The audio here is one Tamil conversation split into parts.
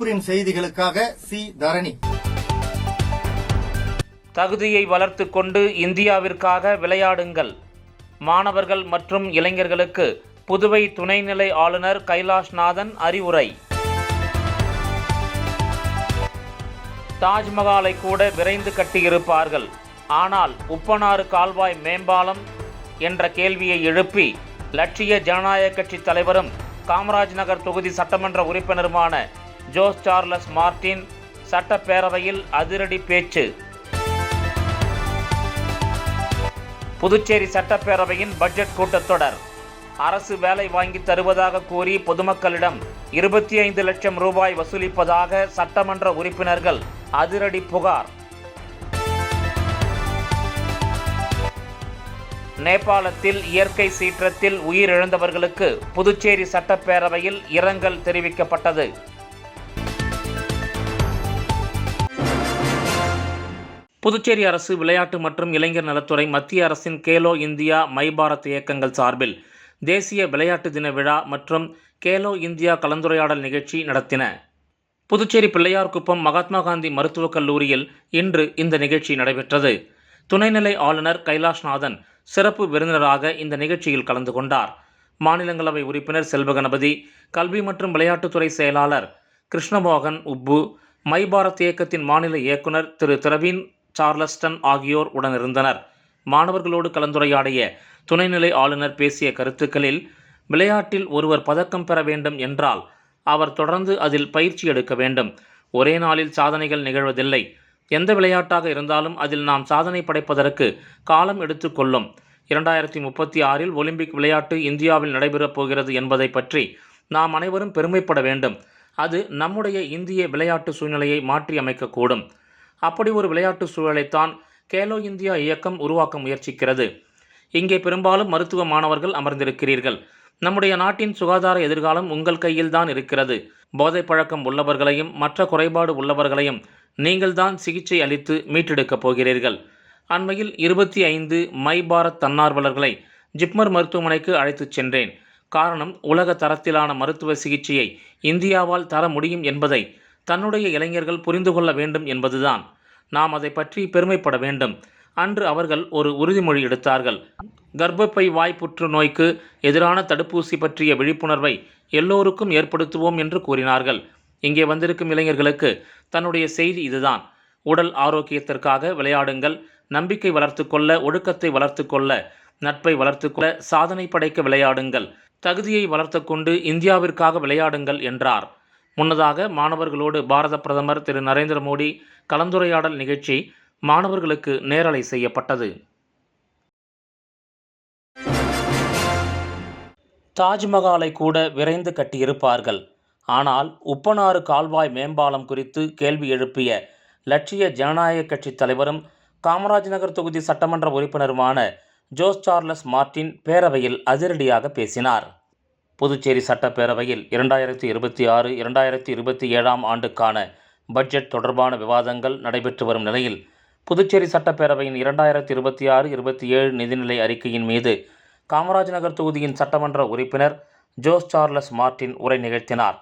பொதுப்பிரின் செய்திகளுக்காக சி. தரணி. தகுதியை வளர்த்து கொண்டு இந்தியாவிற்காக விளையாடுங்கள். மாணவர்கள் மற்றும் இளைஞர்களுக்கு புதுவை துணைநிலை ஆளுநர் கைலாஷ்நாதன் அறிவுரை. தாஜ்மஹாலை கூட விரைந்து கட்டியிருப்பார்கள், ஆனால் உப்பனாறு கால்வாய் மேம்பாலம் என்ற கேள்வியை எழுப்பி லட்சிய ஜனநாயக கட்சி தலைவரும் காமராஜ் நகர் தொகுதி சட்டமன்ற உறுப்பினருமான ஜோஸ் சார்லஸ் மார்டின் சட்டப்பேரவையில் அதிரடி பேச்சு. புதுச்சேரி சட்டப்பேரவையின் பட்ஜெட் கூட்டத்தொடர். அரசு வேலை வாங்கி தருவதாக கூறி பொதுமக்களிடம் 25 லட்சம் ரூபாய் வசூலிப்பதாக சட்டமன்ற உறுப்பினர்கள் அதிரடி புகார். நேபாளத்தில் இயற்கை சீற்றத்தில் உயிரிழந்தவர்களுக்கு புதுச்சேரி சட்டப்பேரவையில் இரங்கல் தெரிவிக்கப்பட்டது. புதுச்சேரி அரசு விளையாட்டு மற்றும் இளைஞர் நலத்துறை மத்திய அரசின் கேலோ இந்தியா மை பாரத் இயக்கங்கள் சார்பில் தேசிய விளையாட்டு தின விழா மற்றும் கேலோ இந்தியா கலந்துரையாடல் நிகழ்ச்சி நடத்தின. புதுச்சேரி பிள்ளையார்குப்பம் மகாத்மா காந்தி மருத்துவக் கல்லூரியில் இன்று இந்த நிகழ்ச்சி நடைபெற்றது. துணைநிலை ஆளுநர் கைலாஷ்நாதன் சிறப்பு விருந்தினராக இந்த நிகழ்ச்சியில் கலந்து கொண்டார். மாநிலங்களவை உறுப்பினர் செல்வகணபதி, கல்வி மற்றும் விளையாட்டுத்துறை செயலாளர் கிருஷ்ணமோகன் உப்பு, மை பாரத் இயக்கத்தின் மாநில இயக்குனர் திரு திரவீன் சார்லஸ்டன் ஆகியோர் உடனிருந்தனர். மாணவர்களோடு கலந்துரையாடிய துணைநிலை ஆளுநர் பேசிய கருத்துக்களில், விளையாட்டில் ஒருவர் பதக்கம் பெற வேண்டும் என்றால் அவர் தொடர்ந்து அதில் பயிற்சி எடுக்க வேண்டும். ஒரே நாளில் சாதனைகள் நிகழ்வதில்லை. எந்த விளையாட்டாக இருந்தாலும் அதில் நாம் சாதனை படைப்பதற்கு காலம் எடுத்துக்கொள்ளும். 2036 ஒலிம்பிக் விளையாட்டு இந்தியாவில் நடைபெறப் போகிறது என்பதை பற்றி நாம் அனைவரும் பெருமைப்பட வேண்டும். அது நம்முடைய இந்திய விளையாட்டு சூழ்நிலையை மாற்றி அமைக்கக்கூடும். அப்படி ஒரு விளையாட்டு சூழலைத்தான் கேலோ இந்தியா இயக்கம் உருவாக்க முயற்சிக்கிறது. இங்கே பெரும்பாலும் மருத்துவ மாணவர்கள் அமர்ந்திருக்கிறீர்கள். நம்முடைய நாட்டின் சுகாதார எதிர்காலம் உங்கள் கையில்தான் இருக்கிறது. போதைப் பழக்கம் உள்ளவர்களையும் மற்ற குறைபாடு உள்ளவர்களையும் நீங்கள்தான் சிகிச்சை அளித்து மீட்டெடுக்கப் போகிறீர்கள். அண்மையில் 25 மை பாரத் தன்னார்வலர்களை ஜிப்மர் மருத்துவமனைக்கு அழைத்துச் சென்றேன். காரணம், உலக தரத்திலான மருத்துவ சிகிச்சையை இந்தியாவால் தர முடியும் என்பதை தன்னுடைய இளைஞர்கள் புரிந்து கொள்ள வேண்டும் என்பதுதான். நாம் அதை பற்றி பெருமைப்பட வேண்டும். அன்று அவர்கள் ஒரு உறுதிமொழி எடுத்தார்கள். கர்ப்பப்பை வாய் புற்றுநோய்க்கு எதிரான தடுப்பூசி பற்றிய விழிப்புணர்வை எல்லோருக்கும் ஏற்படுத்துவோம் என்று கூறினார்கள். இங்கே வந்திருக்கும் இளைஞர்களுக்கு தன்னுடைய செய்தி இதுதான். உடல் ஆரோக்கியத்திற்காக விளையாடுங்கள். நம்பிக்கை வளர்த்து கொள்ள, ஒழுக்கத்தை வளர்த்து கொள்ள, நட்பை வளர்த்து கொள்ள, சாதனை படைக்க விளையாடுங்கள். தகுதியை வளர்த்து கொண்டு இந்தியாவிற்காக விளையாடுங்கள் என்றார். முன்னதாக மாணவர்களோடு பாரத பிரதமர் திரு நரேந்திர மோடி கலந்துரையாடல் நிகழ்ச்சி மாணவர்களுக்கு நேரலை செய்யப்பட்டது. தாஜ்மஹாலை கூட விரைந்து கட்டியிருப்பார்கள், ஆனால் உப்பனாறு கால்வாய் மேம்பாலம் குறித்து கேள்வி எழுப்பிய லட்சிய ஜனநாயக கட்சி தலைவரும் காமராஜ் நகர் தொகுதி சட்டமன்ற உறுப்பினருமான ஜோஸ் சார்லஸ் மார்டின் பேரவையில் அதிரடியாக பேசினார். புதுச்சேரி சட்டப்பேரவையில் 2026-2027 ஆண்டுக்கான பட்ஜெட் தொடர்பான விவாதங்கள் நடைபெற்று வரும் நிலையில், புதுச்சேரி சட்டப்பேரவையின் 2026-27 நிதிநிலை அறிக்கையின் மீது காமராஜ் நகர் தொகுதியின் சட்டமன்ற உறுப்பினர் ஜோஸ் சார்லஸ் மார்டின் உரை நிகழ்த்தினார்.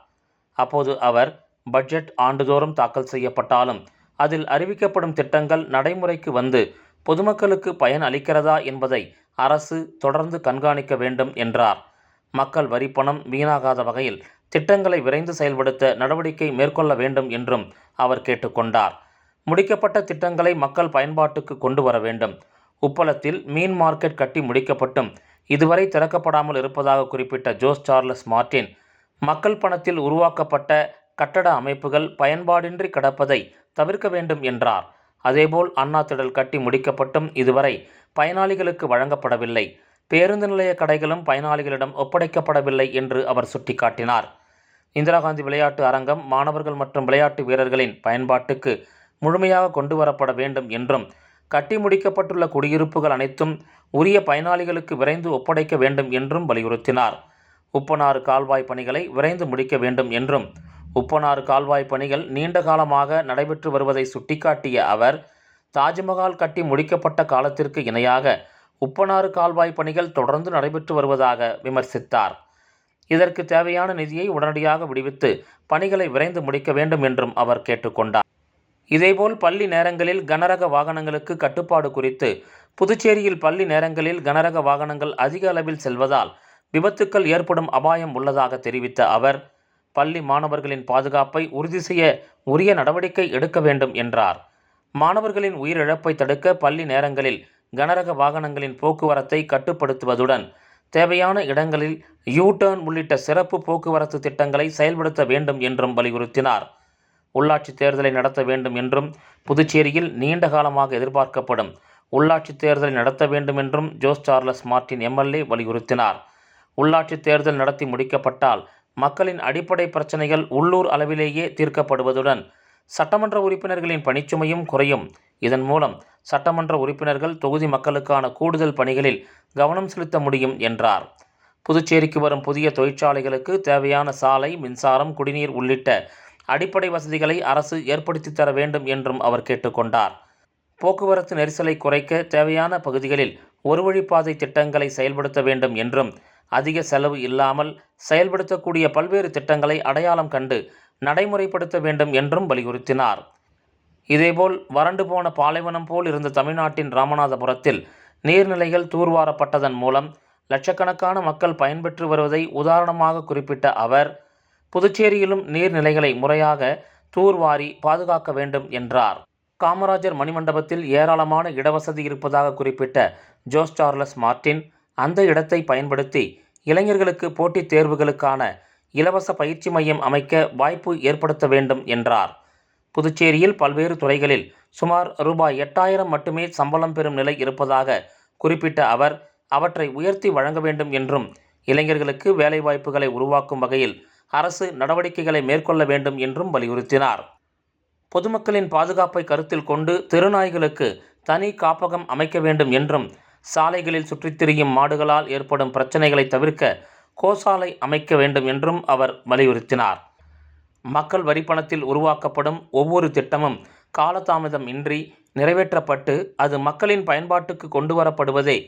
அப்போது அவர், பட்ஜெட் ஆண்டுதோறும் தாக்கல் செய்யப்பட்டாலும் அதில் அறிவிக்கப்படும் திட்டங்கள் நடைமுறைக்கு வந்து பொதுமக்களுக்கு பயன் அளிக்கிறதா என்பதை அரசு தொடர்ந்து கண்காணிக்க வேண்டும் என்றார். மக்கள் வரிப்பணம் வீணாகாத வகையில் திட்டங்களை விரைந்து செயல்படுத்த நடவடிக்கை மேற்கொள்ள வேண்டும் என்றும் அவர் கேட்டுக்கொண்டார். முடிக்கப்பட்ட திட்டங்களை மக்கள் பயன்பாட்டுக்கு கொண்டு வர வேண்டும். உப்பளத்தில் மீன் மார்க்கெட் கட்டி முடிக்கப்பட்டும் இதுவரை திறக்கப்படாமல் இருப்பதாக குறிப்பிட்ட ஜோஸ் சார்லஸ் மார்டின், மக்கள் பணத்தில் உருவாக்கப்பட்ட கட்டட அமைப்புகள் பயன்பாடின்றி கிடப்பதை தவிர்க்க வேண்டும் என்றார். அதேபோல் அண்ணா திடல் கட்டி முடிக்கப்பட்டும் இதுவரை பயனாளிகளுக்கு வழங்கப்படவில்லை. பேருந்து நிலைய கடைகளும் பயனாளிகளிடம் ஒப்படைக்கப்படவில்லை என்று அவர் சுட்டிக்காட்டினார். இந்திரா காந்தி விளையாட்டு அரங்கம் மாணவர்கள் மற்றும் விளையாட்டு வீரர்களின் பயன்பாட்டுக்கு முழுமையாக கொண்டு வரப்பட வேண்டும் என்றும், கட்டி முடிக்கப்பட்டுள்ள குடியிருப்புகள் அனைத்தும் உரிய பயனாளிகளுக்கு விரைந்து ஒப்படைக்க வேண்டும் என்றும் வலியுறுத்தினார். உப்பனாறு கால்வாய் பணிகளை விரைந்து முடிக்க வேண்டும் என்றும், உப்பனாறு கால்வாய் பணிகள் நீண்ட காலமாக நடைபெற்று வருவதை சுட்டிக்காட்டிய அவர், தாஜ்மஹால் கட்டி முடிக்கப்பட்ட காலத்திற்கு இணையாக உப்பனாறு கால்வாய் பணிகள் தொடர்ந்து நடைபெற்று வருவதாக விமர்சித்தார். இதற்கு தேவையான நிதியை உடனடியாக விடுவித்து பணிகளை விரைந்து முடிக்க வேண்டும் என்றும் அவர் கேட்டுக்கொண்டார். இதேபோல் பள்ளி நேரங்களில் கனரக வாகனங்களுக்கு கட்டுப்பாடு குறித்து புதுச்சேரியில் பள்ளி நேரங்களில் கனரக வாகனங்கள் அதிக அளவில் செல்வதால் விபத்துக்கள் ஏற்படும் அபாயம் உள்ளதாக தெரிவித்த அவர், பள்ளி மாணவர்களின் பாதுகாப்பை உறுதி செய்ய உரிய நடவடிக்கை எடுக்க வேண்டும் என்றார். மாணவர்களின் உயிரிழப்பை தடுக்க பள்ளி நேரங்களில் கனரக வாகனங்களின் போக்குவரத்தை கட்டுப்படுத்துவதுடன் தேவையான இடங்களில் யூ-டர்ன் உள்ளிட்ட சிறப்பு போக்குவரத்து திட்டங்களை செயல்படுத்த வேண்டும் என்றும் வலியுறுத்தினார். உள்ளாட்சி தேர்தலை நடத்த வேண்டும் என்றும் புதுச்சேரியில் நீண்ட காலமாக எதிர்பார்க்கப்படும் உள்ளாட்சி தேர்தலை நடத்த வேண்டும் என்றும் ஜோஸ் சார்லஸ் மார்ட்டின் எம்எல்ஏ வலியுறுத்தினார். உள்ளாட்சி தேர்தல் நடத்தி முடிக்கப்பட்டால் மக்களின் அடிப்படை பிரச்சனைகள் உள்ளூர் அளவிலேயே தீர்க்கப்படுவதுடன் சட்டமன்ற உறுப்பினர்களின் பணிச்சுமையும் குறையும். இதன் மூலம் சட்டமன்ற உறுப்பினர்கள் தொகுதி மக்களுக்கான கூடுதல் பணிகளில் கவனம் செலுத்த முடியும் என்றார். புதுச்சேரிக்கு வரும் புதிய தொழிற்சாலைகளுக்கு தேவையான சாலை, மின்சாரம், குடிநீர் உள்ளிட்ட அடிப்படை வசதிகளை அரசு ஏற்படுத்தி தர வேண்டும் என்றும் அவர் கேட்டுக்கொண்டார். போக்குவரத்து நெரிசலை குறைக்க தேவையான பகுதிகளில் ஒரு வழிப்பாதை திட்டங்களை செயல்படுத்த வேண்டும் என்றும் அதிக செலவு இல்லாமல் செயல்படுத்தக்கூடிய பல்வேறு திட்டங்களை அடையாளம் கண்டு நடைமுறைப்படுத்த வேண்டும் என்றும் வலியுறுத்தினார். இதேபோல் வறண்டு போன பாலைவனம் போல் இருந்த தமிழ்நாட்டின் ராமநாதபுரத்தில் நீர்நிலைகள் தூர்வாரப்பட்டதன் மூலம் லட்சக்கணக்கான மக்கள் பயன்பெற்று வருவதை உதாரணமாக குறிப்பிட்ட அவர், புதுச்சேரியிலும் நீர்நிலைகளை முறையாக தூர்வாரி பாதுகாக்க வேண்டும் என்றார். காமராஜர் மணிமண்டபத்தில் ஏராளமான இடவசதி இருப்பதாக குறிப்பிட்ட ஜோஸ் சார்லஸ் மார்ட்டின், அந்த இடத்தை பயன்படுத்தி இளைஞர்களுக்கு போட்டித் தேர்வுகளுக்கான இலவச பயிற்சி மையம் அமைக்க வாய்ப்பு ஏற்படுத்த வேண்டும் என்றார். புதுச்சேரியில் பல்வேறு துறைகளில் சுமார் ரூபாய் 8,000 மட்டுமே சம்பளம் பெறும் நிலை இருப்பதாக குறிப்பிட்ட அவர், அவற்றை உயர்த்தி வழங்க வேண்டும் என்றும் இளைஞர்களுக்கு வேலைவாய்ப்புகளை உருவாக்கும் வகையில் அரசு நடவடிக்கைகளை மேற்கொள்ள வேண்டும் என்றும் வலியுறுத்தினார். பொதுமக்களின் பாதுகாப்பை கருத்தில் கொண்டு தெருநாய்களுக்கு தனி காப்பகம் அமைக்க வேண்டும் என்றும் சாலைகளில் சுற்றித் திரியும் மாடுகளால் ஏற்படும் பிரச்சனைகளை தவிர்க்க கோசாலை அமைக்க வேண்டும் என்றும் அவர் வலியுறுத்தினார். மக்கள் வரிப்பணத்தில் உருவாக்கப்படும் ஒவ்வொரு திட்டமும் காலதாமதம் இன்றி நிறைவேற்றப்பட்டு அது மக்களின் பயன்பாட்டுக்கு கொண்டு வரப்படுவதே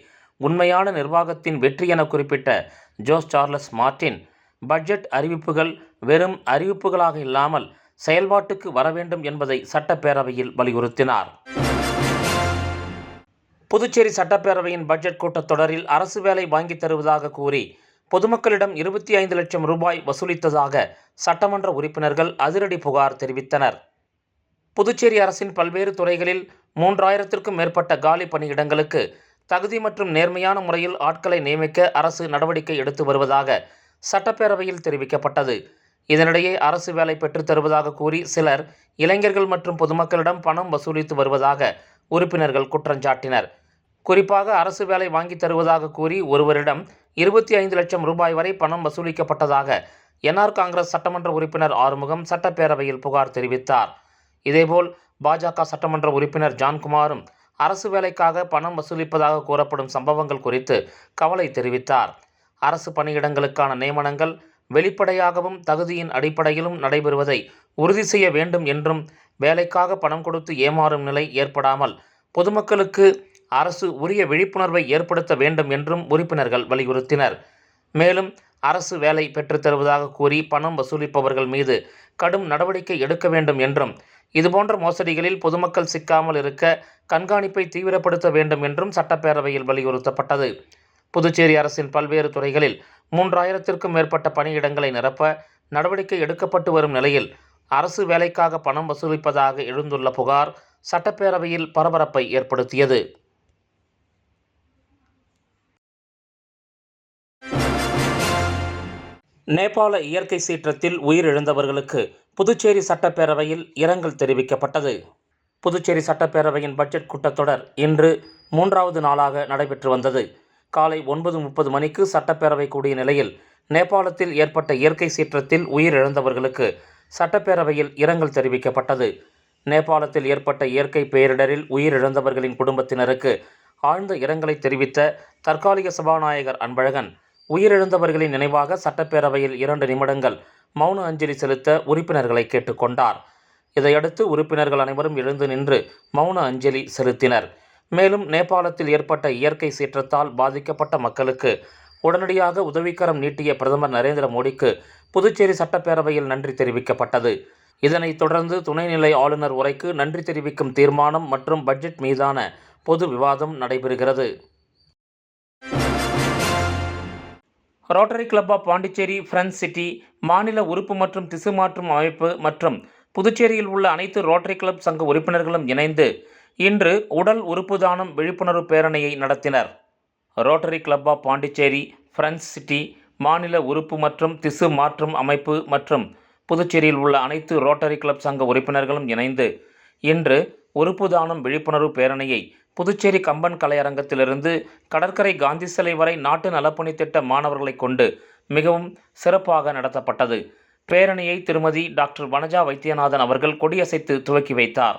உண்மையான நிர்வாகத்தின் வெற்றி என குறிப்பிட்ட ஜோஸ் சார்லஸ் மார்ட்டின், பட்ஜெட் அறிவிப்புகள் வெறும் அறிவிப்புகளாக இல்லாமல் செயல்பாட்டுக்கு வர வேண்டும் என்பதை சட்டப்பேரவையில் வலியுறுத்தினார். புதுச்சேரி சட்டப்பேரவையின் பட்ஜெட் கூட்டத்தொடரில் அரசு வேலை வாங்கி தருவதாக கூறி பொதுமக்களிடம் 25 லட்சம் ரூபாய் வசூலித்ததாக சட்டமன்ற உறுப்பினர்கள் அதிரடி புகார் தெரிவித்தனர். புதுச்சேரி அரசின் பல்வேறு துறைகளில் 3000க்கும் மேற்பட்ட காலி பணியிடங்களுக்கு தகுதி மற்றும் நேர்மையான முறையில் ஆட்களை நியமிக்க அரசு நடவடிக்கை எடுத்து வருவதாக சட்டப்பேரவையில் தெரிவிக்கப்பட்டது. இதனிடையே அரசு வேலை பெற்றுத் தருவதாக கூறி சிலர் இளைஞர்கள் மற்றும் பொதுமக்களிடம் பணம் வசூலித்து வருவதாக உறுப்பினர்கள் குற்றஞ்சாட்டினர். குறிப்பாக அரசு வேலை வாங்கி தருவதாக கூறி ஒருவரிடம் 25 லட்சம் ரூபாய் வரை பணம் வசூலிக்கப்பட்டதாக என்ஆர் காங்கிரஸ் சட்டமன்ற உறுப்பினர் ஆறுமுகம் சட்டப்பேரவையில் புகார் தெரிவித்தார். இதேபோல் பாஜக சட்டமன்ற உறுப்பினர் ஜான்குமாரும் அரசு வேலைக்காக பணம் வசூலிப்பதாக கூறப்படும் சம்பவங்கள் குறித்து கவலை தெரிவித்தார். அரசு பணியிடங்களுக்கான நியமனங்கள் வெளிப்படையாகவும் தகுதியின் அடிப்படையிலும் நடைபெறுவதை உறுதி செய்ய வேண்டும் என்றும் வேலைக்காக பணம் கொடுத்து ஏமாறும் நிலை ஏற்படாமல் பொதுமக்களுக்கு அரசு உரிய விழிப்புணர்வை ஏற்படுத்த வேண்டும் என்றும் உறுப்பினர்கள் வலியுறுத்தினர். மேலும் அரசு வேலை பெற்றுத் தருவதாக கூறி பணம் வசூலிப்பவர்கள் மீது கடும் நடவடிக்கை எடுக்க வேண்டும் என்றும் இதுபோன்ற மோசடிகளில் பொதுமக்கள் சிக்காமல் இருக்க கண்காணிப்பை தீவிரப்படுத்த வேண்டும் என்றும் சட்டப்பேரவையில் வலியுறுத்தப்பட்டது. புதுச்சேரி அரசின் பல்வேறு துறைகளில் 3000க்கும் மேற்பட்ட பணியிடங்களை நிரப்ப நடவடிக்கை எடுக்கப்பட்டு வரும் நிலையில் அரசு வேலைக்காக பணம் வசூலிப்பதாக எழுந்துள்ள புகார் சட்டப்பேரவையில் பரபரப்பை ஏற்படுத்தியது. நேபாள இயற்கை சீற்றத்தில் உயிரிழந்தவர்களுக்கு புதுச்சேரி சட்டப்பேரவையில் இரங்கல் தெரிவிக்கப்பட்டது. புதுச்சேரி சட்டப்பேரவையின் பட்ஜெட் கூட்டத்தொடர் இன்று 3வது நாளாக நடைபெற்று வந்தது. காலை 9:30 மணிக்கு சட்டப்பேரவை கூடிய நிலையில் நேபாளத்தில் ஏற்பட்ட இயற்கை சீற்றத்தில் உயிரிழந்தவர்களுக்கு சட்டப்பேரவையில் இரங்கல் தெரிவிக்கப்பட்டது. நேபாளத்தில் ஏற்பட்ட இயற்கை பேரிடரில் உயிரிழந்தவர்களின் குடும்பத்தினருக்கு ஆழ்ந்த இரங்கலை தெரிவித்த தற்காலிக சபாநாயகர் அன்பழகன், உயிரிழந்தவர்களின் நினைவாக சட்டப்பேரவையில் 2 நிமிடங்கள் மௌன அஞ்சலி செலுத்த உறுப்பினர்களை கேட்டுக்கொண்டார். இதையடுத்து உறுப்பினர்கள் அனைவரும் எழுந்து நின்று மௌன அஞ்சலி செலுத்தினர். மேலும் நேபாளத்தில் ஏற்பட்ட இயற்கை சீற்றத்தால் பாதிக்கப்பட்ட மக்களுக்கு உடனடியாக உதவிக்கரம் நீட்டிய பிரதமர் நரேந்திர மோடிக்கு புதுச்சேரி சட்டப்பேரவையில் நன்றி தெரிவிக்கப்பட்டது. இதனைத் தொடர்ந்து துணைநிலை ஆளுநர் உரைக்கு நன்றி தெரிவிக்கும் தீர்மானம் மற்றும் பட்ஜெட் மீதான பொது விவாதம் நடைபெறுகிறது. Rotary Club of Pondicherry Friends City மாநில உறுப்பு மற்றும் திசு மாற்றும் அமைப்பு மற்றும் புதுச்சேரியில் உள்ள அனைத்து ரோட்டரி கிளப் சங்க உறுப்பினர்களும் இணைந்து இன்று உடல் உறுப்பு தானம் விழிப்புணர்வு பேரணியை நடத்தினர். Rotary Club of Pondicherry Friends City மாநில உறுப்பு மற்றும் திசு மாற்றும் அமைப்பு மற்றும் புதுச்சேரியில் உள்ள அனைத்து ரோட்டரி கிளப் சங்க உறுப்பினர்களும் இணைந்து இன்று உறுப்பு தானம் விழிப்புணர்வு பேரணியை புதுச்சேரி கம்பன் கலையரங்கத்திலிருந்து கடற்கரை காந்தி சிலை வரை நாட்டு நலப்பணி திட்ட மாணவர்களை கொண்டு மிகவும் சிறப்பாக நடத்தப்பட்டது. பேரணியை திருமதி டாக்டர் வனஜா வைத்தியநாதன் அவர்கள் கொடியசைத்து துவக்கி வைத்தார்.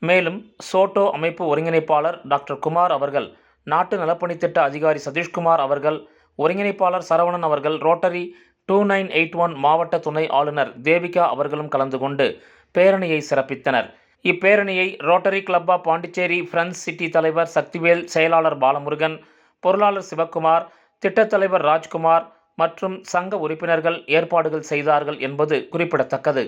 மேலும் சோட்டோ அமைப்பு ஒருங்கிணைப்பாளர் டாக்டர் குமார் அவர்கள், நாட்டு நலப்பணி திட்ட அதிகாரி சதீஷ்குமார் அவர்கள், ஒருங்கிணைப்பாளர் சரவணன் அவர்கள், ரோட்டரி 2981 மாவட்ட துணை ஆளுநர் தேவிகா அவர்களும் கலந்து கொண்டு பேரணியை சிறப்பித்தனர். இப்பேரணியை Rotary Club of Pondicherry Friends City தலைவர் சக்திவேல், செயலாளர் பாலமுருகன், பொருளாளர் சிவக்குமார், திட்டத் தலைவர் ராஜ்குமார் மற்றும் சங்க உறுப்பினர்கள் ஏற்பாடுகள் செய்தார்கள் என்பது குறிப்பிடத்தக்கது.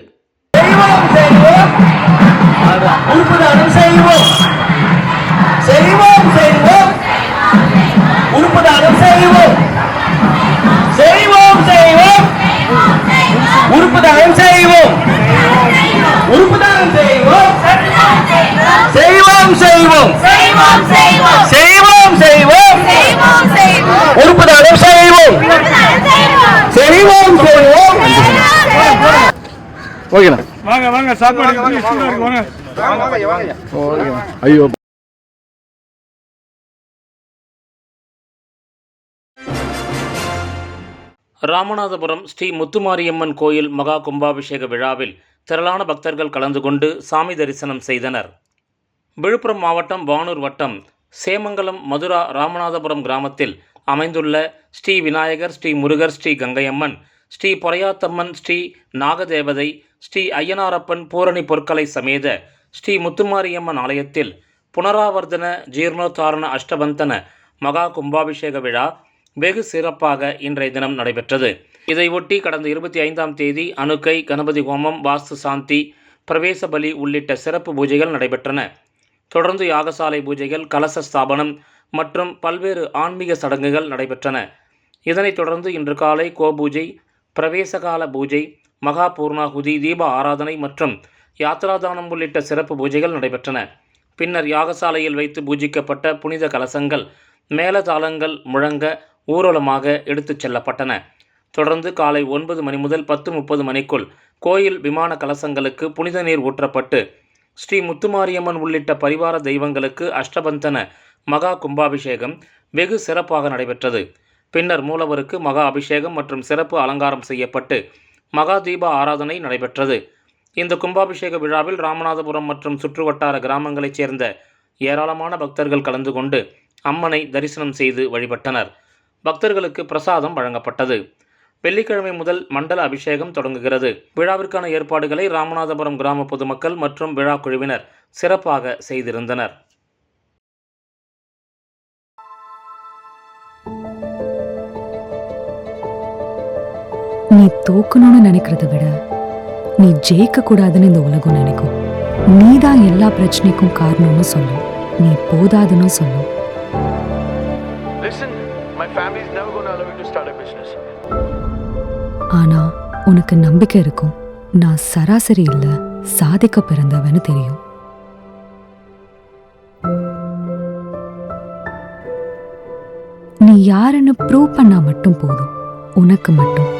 ஓகேண்ணா, வாங்க வாங்க சாப்பாடு வாங்க. ஐயோ, ராமநாதபுரம் ஸ்ரீ முத்துமாரியம்மன் கோயில் மகா கும்பாபிஷேக விழாவில் திரளான பக்தர்கள் கலந்து கொண்டு சாமி தரிசனம் செய்தனர். விழுப்புரம் மாவட்டம் வானூர் வட்டம் சேமங்கலம் மதுரா ராமநாதபுரம் கிராமத்தில் அமைந்துள்ள ஸ்ரீ விநாயகர், ஸ்ரீ முருகர், ஸ்ரீ கங்கையம்மன், ஸ்ரீ பொறையாத்தம்மன், ஸ்ரீ நாகதேவதை, ஸ்ரீ ஐயனாரப்பன் பூரணி பொற்களை சமேத ஸ்ரீ முத்துமாரியம்மன் ஆலயத்தில் புனராவர்த்தன ஜீர்ணோத்தாரண அஷ்டபந்தன மகா கும்பாபிஷேக விழா வெகு சிறப்பாக இன்றைய தினம் நடைபெற்றது. இதையொட்டி கடந்த 25ஆம் தேதி அணுக்கை, கணபதி ஹோமம், வாஸ்து சாந்தி, பிரவேச பலி உள்ளிட்ட சிறப்பு பூஜைகள் நடைபெற்றன. தொடர்ந்து யாகசாலை பூஜைகள், கலச ஸ்தாபனம் மற்றும் பல்வேறு ஆன்மீக சடங்குகள் நடைபெற்றன. இதனைத் தொடர்ந்து இன்று காலை கோபூஜை, பிரவேசகால பூஜை, மகா பூர்ணாகுதி, தீப ஆராதனை மற்றும் யாத்ராதானம் உள்ளிட்ட சிறப்பு பூஜைகள் நடைபெற்றன. பின்னர் யாகசாலையில் வைத்து பூஜிக்கப்பட்ட புனித கலசங்கள் மேளதாளங்கள் முழங்க ஊர்வலமாக எடுத்துச் செல்லப்பட்டன. தொடர்ந்து காலை 9 மணி முதல் 10:30 மணிக்குள் கோயில் விமான கலசங்களுக்கு புனித நீர் ஊற்றப்பட்டு ஸ்ரீ முத்துமாரியம்மன் உள்ளிட்ட பரிவார தெய்வங்களுக்கு அஷ்டபந்தன மகா கும்பாபிஷேகம் வெகு சிறப்பாக நடைபெற்றது. பின்னர் மூலவருக்கு மகா அபிஷேகம் மற்றும் சிறப்பு அலங்காரம் செய்யப்பட்டு மகா தீப ஆராதனை நடைபெற்றது. இந்த கும்பாபிஷேக விழாவில் ராமநாதபுரம் மற்றும் சுற்றுவட்டார கிராமங்களைச் சேர்ந்த ஏராளமான பக்தர்கள் கலந்து கொண்டு அம்மனை தரிசனம் செய்து வழிபட்டனர். பக்தர்களுக்கு பிரசாதம் வழங்கப்பட்டது. வெள்ளிக்கிழமை முதல் மண்டல அபிஷேகம் தொடங்குகிறது. விழாவிற்கான ஏற்பாடுகளை ராமநாதபுரம் கிராம பொதுமக்கள் மற்றும் விழா குழுவினர் சிறப்பாக செய்திருந்தனர். நீ தோக்கணும்னு நினைக்கிறத விட நீ ஜெயிக்க கூடாதுன்னு இந்த உலகம் நினைக்கும். நீதான் எல்லா பிரச்சனைக்கும் காரணம்னு சொல்லும். நீ போதாதுன்னு சொல்லும். Listen, my family is never going to allow me to start a business. ஆனா உனக்கு நம்பிக்கை இருக்கும். நான் சராசரி இல்ல, சாதிக்க பிறந்தவன்னு தெரியும். நீ யாருன்னு ப்ரூவ் பண்ணா மட்டும் போதும், உனக்கு மட்டும்.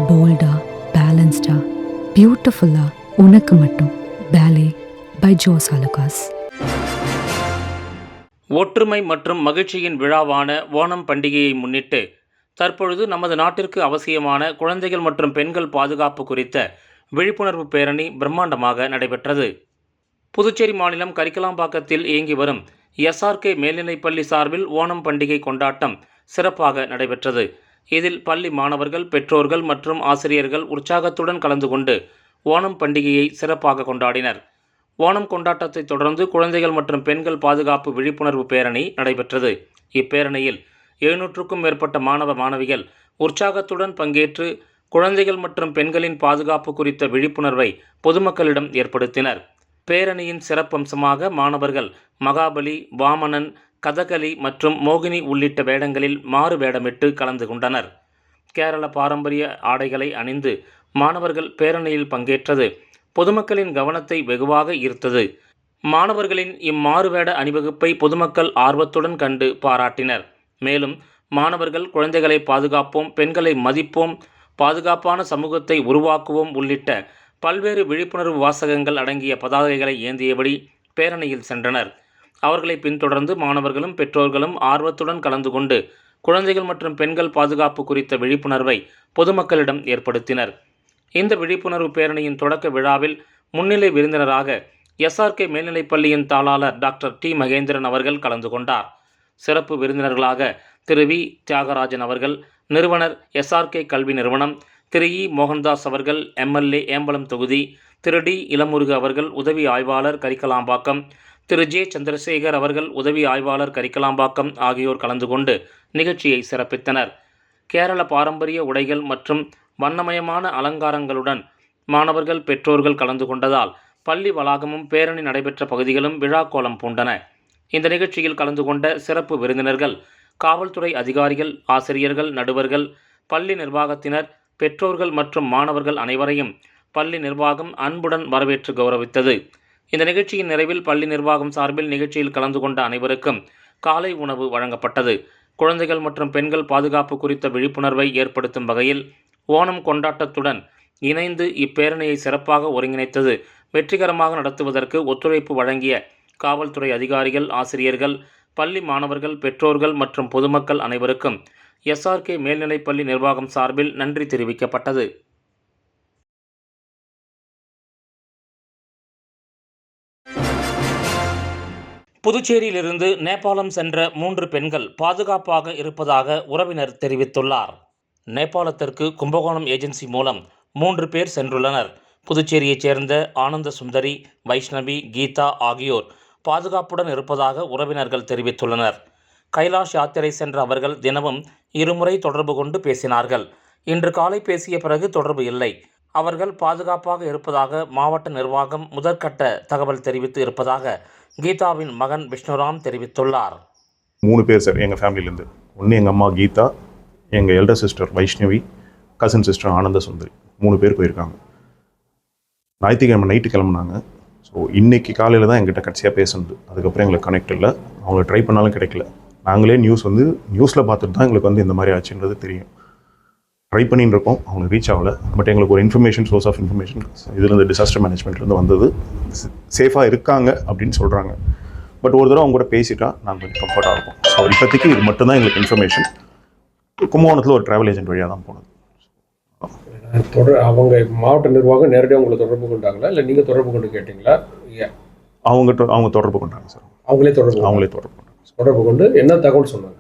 போல்டா, பேலன்ஸ்டா, பியூட்டிஃபுல்லா, உனக்கு மட்டும். பேலே பை ஜோஸ் அலுகாஸ். ஒற்றுமை மற்றும் மகிழ்ச்சியின் விழாவான ஓணம் பண்டிகையை முன்னிட்டு தற்பொழுது நமது நாட்டிற்கு அவசியமான குழந்தைகள் மற்றும் பெண்கள் பாதுகாப்பு குறித்த விழிப்புணர்வு பேரணி பிரம்மாண்டமாக நடைபெற்றது. புதுச்சேரி மாநிலம் கரிக்கலாம்பாக்கத்தில் இயங்கி வரும் SRK மேல்நிலைப்பள்ளி சார்பில் ஓணம் பண்டிகை கொண்டாட்டம் சிறப்பாக நடைபெற்றது. இதில் பள்ளி மாணவர்கள், பெற்றோர்கள் மற்றும் ஆசிரியர்கள் உற்சாகத்துடன் கலந்து கொண்டு ஓணம் பண்டிகையை சிறப்பாக கொண்டாடினர். ஓணம் கொண்டாட்டத்தை தொடர்ந்து குழந்தைகள் மற்றும் பெண்கள் பாதுகாப்பு விழிப்புணர்வு பேரணி நடைபெற்றது. இப்பேரணியில் 700க்கும் மேற்பட்ட மாணவ மாணவிகள் உற்சாகத்துடன் பங்கேற்று குழந்தைகள் மற்றும் பெண்களின் பாதுகாப்பு குறித்த விழிப்புணர்வை பொதுமக்களிடம் ஏற்படுத்தினர். பேரணியின் சிறப்பம்சமாக மாணவர்கள் மகாபலி, வாமனன், கதகளி மற்றும் மோகினி உள்ளிட்ட வேடங்களில் மாறு வேடமிட்டு கலந்து கொண்டனர். கேரள பாரம்பரிய ஆடைகளை அணிந்து மாணவர்கள் பேரணியில் பங்கேற்றது பொதுமக்களின் கவனத்தை வெகுவாக ஈர்த்தது. மாணவர்களின் இம்மாறுவேட அணிவகுப்பை பொதுமக்கள் ஆர்வத்துடன் கண்டு பாராட்டினர். மேலும் மாணவர்கள் குழந்தைகளை பாதுகாப்போம், பெண்களை மதிப்போம், பாதுகாப்பான சமூகத்தை உருவாக்குவோம் உள்ளிட்ட பல்வேறு விழிப்புணர்வு வாசகங்கள் அடங்கிய பதாகைகளை ஏந்தியபடி பேரணியில் சென்றனர். அவர்களை பின்தொடர்ந்து மாணவர்களும் பெற்றோர்களும் ஆர்வத்துடன் கலந்து கொண்டு குழந்தைகள் மற்றும் பெண்கள் பாதுகாப்பு குறித்த விழிப்புணர்வை பொதுமக்களிடம் ஏற்படுத்தினர். இந்த விழிப்புணர்வு பேரணியின் தொடக்க விழாவில் முன்னிலை விருந்தினராக SRK மேல்நிலைப்பள்ளியின் தாளாளர் டாக்டர் T. மகேந்திரன் அவர்கள் கலந்து கொண்டார். சிறப்பு விருந்தினர்களாக திரு V. தியாகராஜன் அவர்கள், நிறுவனர் SRK கல்வி நிறுவனம், திரு E. மோகன்தாஸ் அவர்கள் MLA ஏம்பலம் தொகுதி, திரு D. இளமுருகு அவர்கள் உதவி ஆய்வாளர் கரிக்கலாம்பாக்கம், திரு J. சந்திரசேகர் அவர்கள் உதவி ஆய்வாளர் கரிக்கலாம்பாக்கம் ஆகியோர் கலந்து கொண்டு நிகழ்ச்சியை சிறப்பித்தனர். கேரள பாரம்பரிய உடைகள் மற்றும் வண்ணமயமான அலங்காரங்களுடன் மாணவர்கள், பெற்றோர்கள் கலந்து கொண்டதால் பள்ளி வளாகமும் பேரணி நடைபெற்ற பகுதிகளும் விழாக்கோலம் பூண்டன. இந்த நிகழ்ச்சியில் கலந்து கொண்ட சிறப்பு விருந்தினர்கள் காவல்துறை அதிகாரிகள், ஆசிரியர்கள், நடுவர்கள், பள்ளி நிர்வாகத்தினர், பெற்றோர்கள் மற்றும் மாணவர்கள் அனைவரையும் பள்ளி நிர்வாகம் அன்புடன் வரவேற்று கௌரவித்தது. இந்த நிகழ்ச்சியின் நிறைவில் பள்ளி நிர்வாகம் சார்பில் நிகழ்ச்சியில் கலந்து கொண்ட அனைவருக்கும் காலை உணவு வழங்கப்பட்டது. குழந்தைகள் மற்றும் பெண்கள் பாதுகாப்பு குறித்த விழிப்புணர்வை ஏற்படுத்தும் வகையில் ஓணம் கொண்டாட்டத்துடன் இணைந்து இப்பேரணியை சிறப்பாக ஒருங்கிணைத்தது வெற்றிகரமாக நடத்துவதற்கு ஒத்துழைப்பு வழங்கிய காவல்துறை அதிகாரிகள், ஆசிரியர்கள், பள்ளி மாணவர்கள், பெற்றோர்கள் மற்றும் பொதுமக்கள் அனைவருக்கும் SRK மேல்நிலைப்பள்ளி நிர்வாகம் சார்பில் நன்றி தெரிவிக்கப்பட்டது. புதுச்சேரியிலிருந்து நேபாளம் சென்ற 3 பெண்கள் பாதுகாப்பாக இருப்பதாக உறவினர் தெரிவித்துள்ளார். நேபாளத்திற்கு கும்பகோணம் ஏஜென்சி மூலம் 3 பேர் சென்றுள்ளனர். புதுச்சேரியைச் சேர்ந்த ஆனந்த சுந்தரி, வைஷ்ணவி, கீதா ஆகியோர் பாதுகாப்புடன் இருப்பதாக உறவினர்கள் தெரிவித்துள்ளனர். கைலாஷ் யாத்திரை சென்ற அவர்கள் தினமும் 2 முறை தொடர்பு கொண்டு பேசினார்கள். இன்று காலை பேசிய பிறகு தொடர்பு இல்லை. அவர்கள் பாதுகாப்பாக இருப்பதாக மாவட்ட நிர்வாகம் முதற்கட்ட தகவல் தெரிவித்து இருப்பதாக கீதாவின் மகன் விஷ்ணுராம் தெரிவித்துள்ளார். 3 பேர் சார் எங்கள் ஃபேமிலியிலேருந்து. ஒன்று எங்கள் அம்மா கீதா, எங்கள் elder sister Vaishnavi, cousin sister ஆனந்த சுந்தரி, 3 பேர் போயிருக்காங்க. ஞாயிற்றுக்கிழமை நைட்டு கிளம்புனாங்க. ஸோ இன்றைக்கி காலையில் தான் எங்கிட்ட கடைசியாக பேசுனது. அதுக்கப்புறம் எங்களுக்கு கனெக்ட் இல்லை. அவங்கள ட்ரை பண்ணாலும் கிடைக்கல. நாங்களே நியூஸில் பார்த்துட்டு தான் எங்களுக்கு இந்த மாதிரி ஆச்சுன்றது தெரியும். ட்ரை பண்ணின்னு இருக்கோம், அவங்க ரீச் ஆகலை. பட் எங்களுக்கு ஒரு இன்ஃபர்மேஷன், சோர்ஸ் ஆஃப் இன்ஃபர்மேஷன் இதுலேருந்து டிசாஸ்டர் மேனேஜ்மெண்ட்லேருந்து வந்தது. சேஃபாக இருக்காங்க அப்படின்னு சொல்கிறாங்க. பட் ஒரு தடவை அவங்க கூட பேசிட்டா நாங்கள் கொஞ்சம் கம்ஃபர்ட்டாக இருக்கும். ஸோ இப்போதைக்கு இது மட்டும்தான் எங்களுக்கு இன்ஃபர்மேஷன். கும்பகோணத்தில் ஒரு ட்ராவல் ஏஜென்ட் வழியாக தான் போனது. அவங்க மாவட்ட நிர்வாகம் நேரடியாக உங்களை தொடர்பு கொண்டாங்களா, இல்லை நீங்கள் தொடர்பு கொண்டு கேட்டிங்களா? அவங்க தொடர்பு கொண்டாங்க சார். அவங்களே தொடர்பு கொண்டு என்ன தகவல் சொன்னாங்க?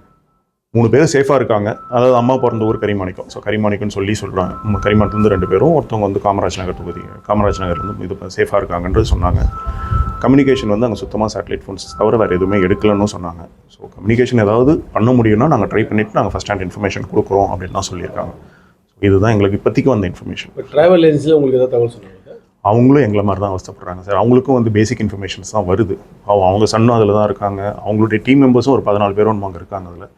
3 பேர் சேஃபாக இருக்காங்க. அதாவது அம்மா பிறந்த ஊர் கரிமாணிக்கம். ஸோ கரிமாணிக்கம்னு சொல்கிறாங்க. கரிமாணிக்கத்துலேருந்து 2 பேரும், ஒருத்தவங்க காமராஜ் நகர் தொகுதி, காமராஜ் நகர்லேருந்து இது சேஃபாக இருக்காங்கன்றது சொன்னாங்க. கம்யூனிகேஷன் அங்கே சுத்தமாக சேட்டலைட் ஃபோன்ஸ் தவிர வேறு எதுவுமே எடுக்கலன்னு சொன்னாங்க. ஸோ கம்யூனிகேஷன் ஏதாவது பண்ண முடியும்னா நாங்கள் ட்ரை பண்ணிவிட்டு நாங்கள் ஃபஸ்ட் ஹேண்ட் இன்ஃபர்மேஷன் கொடுக்குறோம் அப்படின்னு தான் சொல்லியிருக்காங்க. ஸோ இதுதான் எங்களுக்கு இப்போதைக்கு வந்த இன்ஃபர்மேஷன். ட்ராவல் ஏஜென்சியில் உங்களுக்கு எதாவது தகவல் சொன்னாங்க? அவங்களும் எங்களை மாதிரி தான் அவஸ்தப்படுறாங்க சார். அவங்களுக்கும் பேசிக் இன்ஃபர்மேஷன்ஸ் தான் வருது. அவங்க சன்னும் அதில் தான் இருக்காங்க. அவங்களுடைய டீம் மெம்பர்ஸும் ஒரு 14 பேரும் அங்கே இருக்காங்க. அதில்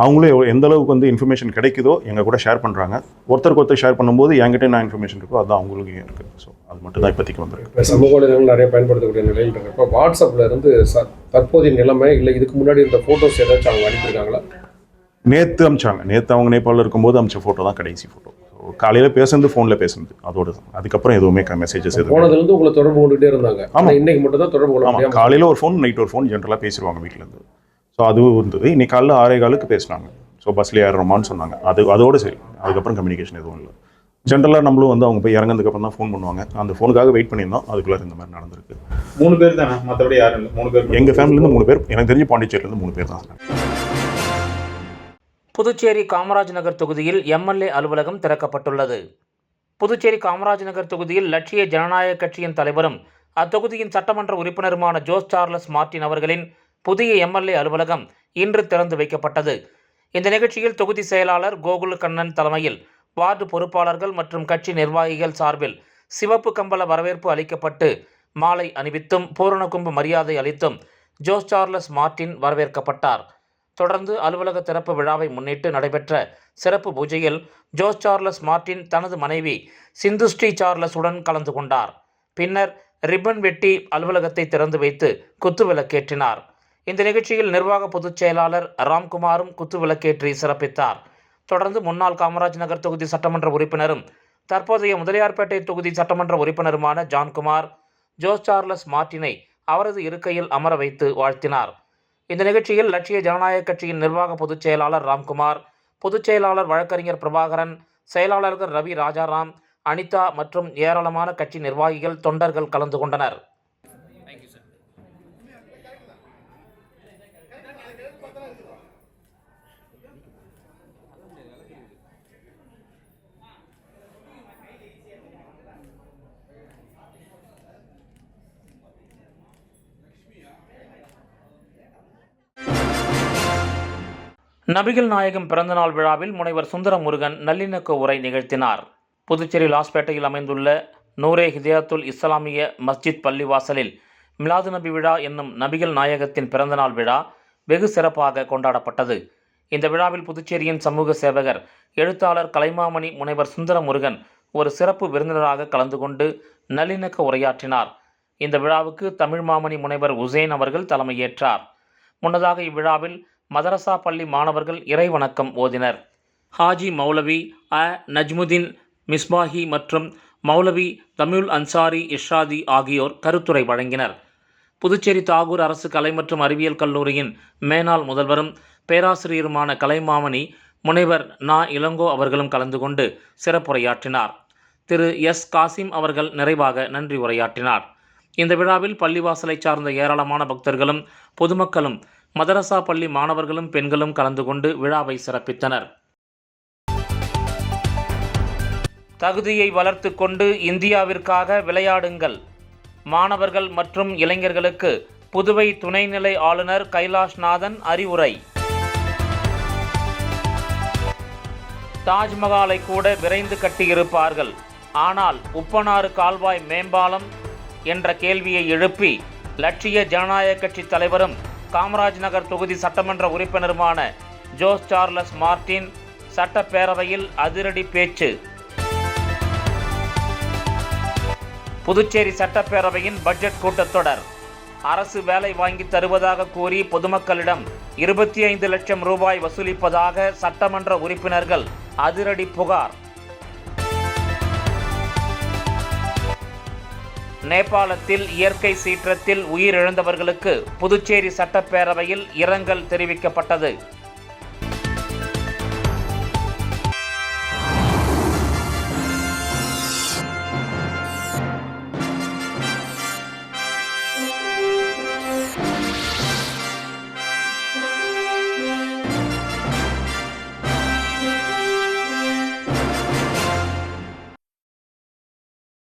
அவங்களும் எந்த அளவுக்கு இன்ஃபர்மேஷன் கிடைக்குதோ எங்கள் கூட ஷேர் பண்ணுறாங்க. ஒருத்தருக்கு ஷேர் பண்ணும்போது என்கிட்ட என்ன இன்ஃபர்மேஷன் இருக்கோ அதுதான் அவங்களுக்கு இருக்குது. ஸோ அது மட்டும் தான் இப்போதைக்கு வந்துருக்கு. இப்போ சமூக வலைதளங்கள் நிறைய பயன்படுத்தக்கூடிய நிலையில் இருக்கிறப்ப வாட்ஸ்அப்பில் இருந்து தற்போதைய நிலைமை இல்லை இதுக்கு முன்னாடி இருந்த ஃபோட்டோஸ் ஏதாச்சும் அவங்க அனுப்பியிருக்காங்களா? நேற்று அமிச்சாங்க. நேற்று அவங்க நேபாளில் இருக்கும்போது அமிச்ச ஃபோட்டோ தான் கடைசி ஃபோட்டோ. ஸோ காலையில் பேசுனது, ஃபோனில் பேசுனது, அதோடு தான். அதுக்கப்புறம் எதுவுமே மெசேஜஸ் எதுவும் போனதுலேருந்து உங்களை தொடர்பு கொண்டுகிட்டே இருந்தாங்க. ஆமாம், இன்னைக்கு மட்டும் தான் தொடர்பு கொள்ள முடியும். காலையில் ஒரு ஃபோன், நைட் ஒரு ஃபோன் ஜென்ரலாக பேசிடுவாங்க வீட்டிலேருந்து. ஸோ அதுவும் இருந்தது. இன்னைக்கு காலையில் 6:15 பேசினாங்க. ஸோ பஸ்ஸில் ஏறுறோமான்னு சொன்னாங்க. அதோடு சரி. அதுக்கப்புறம் கம்யூனிகேஷன் எதுவும் இல்லை. ஜென்ரலாக நம்மளும் வந்து அவங்க போய் இறங்கினதுக்கப்புறம் தான் ஃபோன் பண்ணுவாங்க. அந்த ஃபோனுக்காக வெயிட் பண்ணியிருந்தோம். அதுக்குள்ளே இந்த மாதிரி நடந்திருக்கு. 3 பேர் தானே, மற்றபடி யாரும் இல்லை? 3 பேர். எங்கள் ஃபேமிலியிலேருந்து 3 பேர், எனக்கு தெரிஞ்சு பாண்டிச்சேரியிலேருந்து 3 பேர் தான். புதுச்சேரி காமராஜ் நகர் தொகுதியில் எம்எல்ஏ அலுவலகம் திறக்கப்பட்டுள்ளது. புதுச்சேரி காமராஜ் நகர் தொகுதியில் லட்சிய ஜனநாயக கட்சியின் தலைவரும் அத்தொகுதியின் சட்டமன்ற உறுப்பினருமான ஜோஸ் சார்லஸ் மார்ட்டின் அவர்களின் புதிய எம்எல்ஏ அலுவலகம் இன்று திறந்து வைக்கப்பட்டது. இந்த நிகழ்ச்சியில் தொகுதி செயலாளர் கோகுல் கண்ணன் தலைமையில் வார்டு பொறுப்பாளர்கள் மற்றும் கட்சி நிர்வாகிகள் சார்பில் சிவப்பு கம்பள வரவேற்பு அளிக்கப்பட்டு மாலை அணிவித்தும் பூரணகும்ப மரியாதை அளித்தும் ஜோஸ் சார்லஸ் மார்ட்டின் வரவேற்கப்பட்டார். தொடர்ந்து அலுவலக திறப்பு விழாவை முன்னிட்டு நடைபெற்ற சிறப்பு பூஜையில் ஜோஸ் சார்லஸ் மார்ட்டின் தனது மனைவி சிந்துஸ்ரீ சார்லஸுடன் கலந்து கொண்டார். பின்னர் ரிப்பன் வெட்டி அலுவலகத்தை திறந்து வைத்து குத்துவிளக்கேற்றினார். இந்த நிகழ்ச்சியில் நிர்வாக பொதுச் செயலாளர் ராம்குமாரும் குத்துவிளக்கேற்றி சிறப்பித்தார். தொடர்ந்து முன்னாள் காமராஜ் நகர் தொகுதி சட்டமன்ற உறுப்பினரும் தற்போதைய முதலியார்பேட்டை தொகுதி சட்டமன்ற உறுப்பினருமான ஜான்குமார் ஜோஸ் சார்லஸ் மார்ட்டினை அவரது இருக்கையில் அமர வைத்து வாழ்த்தினார். இந்த நிகழ்ச்சியில் லட்சிய ஜனநாயக கட்சியின் நிர்வாக பொதுச் செயலாளர் ராம்குமார், பொதுச் செயலாளர் வழக்கறிஞர் பிரபாகரன், செயலாளர்கள் ரவி ராஜாராம், அனிதா மற்றும் ஏராளமான கட்சி நிர்வாகிகள், தொண்டர்கள் கலந்து கொண்டனர். நபிகள் நாயகம் பிறந்தநாள் விழாவில் முனைவர் சுந்தரமுருகன் நல்லிணக்க உரை நிகழ்த்தினார். புதுச்சேரி லாஸ்பேட்டையில் அமைந்துள்ள நூரே ஹிதாயத்துல் இஸ்லாமிய மஸ்ஜித் பள்ளிவாசலில் மிலாது நபி விழா என்னும் நபிகள் நாயகத்தின் பிறந்தநாள் விழா வெகு சிறப்பாக கொண்டாடப்பட்டது. இந்த விழாவில் புதுச்சேரியின் சமூக சேவகர், எழுத்தாளர் கலைமாமணி முனைவர் சுந்தரமுருகன் ஒரு சிறப்பு விருந்தினராக கலந்து கொண்டு நல்லிணக்க உரையாற்றினார். இந்த விழாவுக்கு தமிழ் மாமணி முனைவர் உசேன் அவர்கள் தலைமையேற்றார். முன்னதாக இவ்விழாவில் மதரசா பள்ளி மாணவர்கள் இறை வணக்கம் ஓதினர். ஹாஜி மௌலவி நஜ்முதீன் மிஸ்பாஹி மற்றும் மௌலவி தமிழ் அன்சாரி இர்ஷாதி ஆகியோர் கருத்துரை வழங்கினர். புதுச்சேரி தாகூர் அரசு கலை மற்றும் அறிவியல் கல்லூரியின் மேனாள் முதல்வரும் பேராசிரியருமான கலைமாமணி முனைவர் இளங்கோ அவர்களும் கலந்து கொண்டு சிறப்புரையாற்றினார். திரு எஸ் காசிம் அவர்கள் நிறைவாக நன்றி உரையாற்றினார். இந்த விழாவில் பள்ளிவாசலை சார்ந்த ஏராளமான பக்தர்களும் பொதுமக்களும் மதரசா பள்ளி மாணவர்களும் பெண்களும் கலந்து கொண்டு விழாவை சிறப்பித்தனர். தகுதியை வளர்த்து கொண்டு இந்தியாவிற்காக விளையாடுங்கள். மாணவர்கள் மற்றும் இளைஞர்களுக்கு புதுவை துணைநிலை ஆளுநர் கைலாஷ்நாதன் அறிவுரை. தாஜ்மஹாலை கூட விரைந்து கட்டியிருப்பார்கள், ஆனால் உப்பனாறு கால்வாய் மேம்பாலம் என்ற கேள்வியை எழுப்பி லட்சிய ஜனநாயக கட்சி தலைவரும் காமராஜ் நகர் தொகுதி சட்டமன்ற உறுப்பினருமான ஜோஸ் சார்லஸ் மார்ட்டின் சட்டப்பேரவையில் அதிரடி பேச்சு. புதுச்சேரி சட்டப்பேரவையின் பட்ஜெட் கூட்டத்தொடர். அரசு வேலை வாங்கி தருவதாக கூறி பொதுமக்களிடம் 25 லட்சம் ரூபாய் வசூலிப்பதாக சட்டமன்ற உறுப்பினர்கள் அதிரடி புகார். நேபாளத்தில் இயற்கை சீற்றத்தில் உயிரிழந்தவர்களுக்கு புதுச்சேரி சட்டப்பேரவையில் இரங்கல் தெரிவிக்கப்பட்டது.